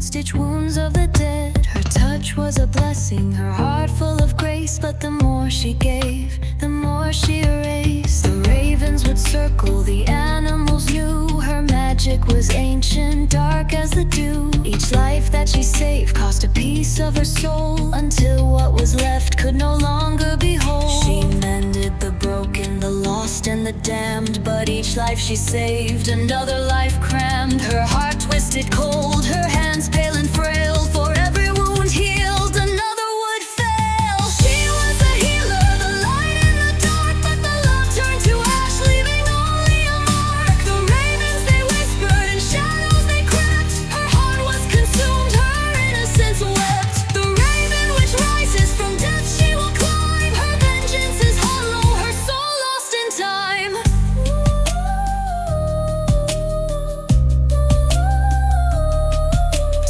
would stitch wounds of the dead. Her touch was a blessing, her heart full of grace. But the more she gave, the more she erased. The ravens would circle, the animals knew her magic was ancient, dark as the dew. Each life that she saved cost a piece of her soul, until what was left could no longer be whole. She mended the broken, the lost and the damned. But each life she saved, another life crammed. Her heart twisted cold, her hands pale and frail. For every wound healed, another would fail. She was a healer, the light in the dark. But the love turned to ash, leaving only a mark. The ravens, they whispered, in shadows they crept. Her heart was consumed, her innocence wept. The raven which rises from death, she will climb. Her vengeance is hollow, her soul lost in time.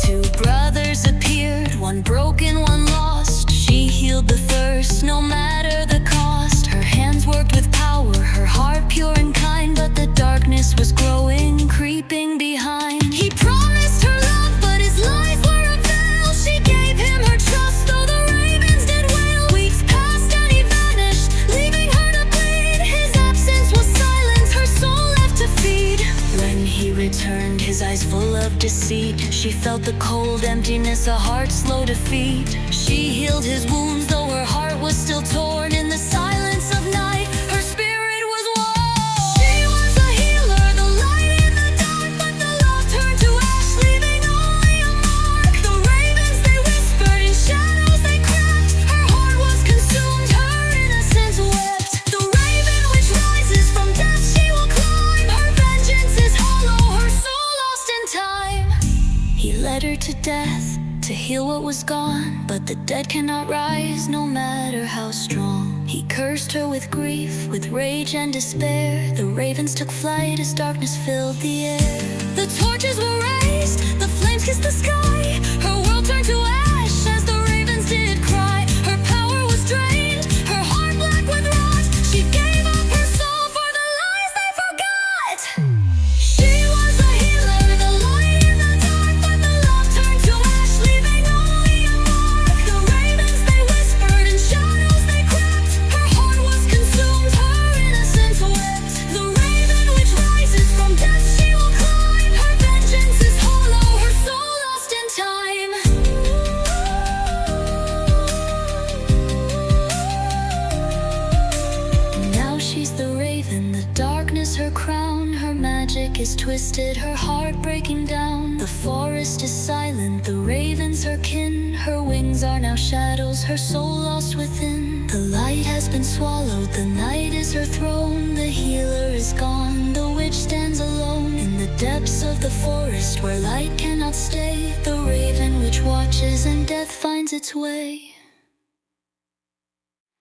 Two brothers appeared, one broken, one lost. She healed the thirst, no matter the cost. Her hands worked with power, her heart pure and kind. But the darkness was growing, creeping behind. He promised her love, but his lies were a veil. She gave him her trust, though the ravens did wail. Weeks passed and he vanished, leaving her to bleed. His absence was silence, her soul left to feed. When he returned, his eyes full of deceit, she felt the cold emptiness, a heart slow to feed. She healed his wounds, though her heart was still torn. In the silence of night, her spirit was worn. She was a healer, the light in the dark. But the love turned to ash, leaving only a mark. The ravens, they whispered, in shadows they crept. Her heart was consumed, her innocence wept. The raven which rises from death, she will climb. Her vengeance is hollow, her soul lost in time. He led her to death, to heal what was gone. But the dead cannot rise, no matter how strong. He cursed her with grief, with rage and despair. The ravens took flight as darkness filled the air. The torches were raised, the flames kissed the sky. Her world turned to ash as the ravens did cry. Her power was drained, her heart black with rot. She gave up her soul for the lies they forgot. She was a healer, the light in the dark. But the love turned to ash, leaving only a mark. The ravens, they whispered, in shadows they crept. Her heart was consumed, her innocence wept. The raven which rises from death, she will climb. Her vengeance is hollow, her soul lost in time. Now she's the raven, the darkness her crown. Her magic is twisted, her heart breaking down. The forest is silent, the ravens her kin. Her wings are now shadows, her soul lost within. The light has been swallowed, the night is her throne. The healer is gone, the witch stands alone. In the depths of the forest where light cannot stay, the raven which watches and death finds its way.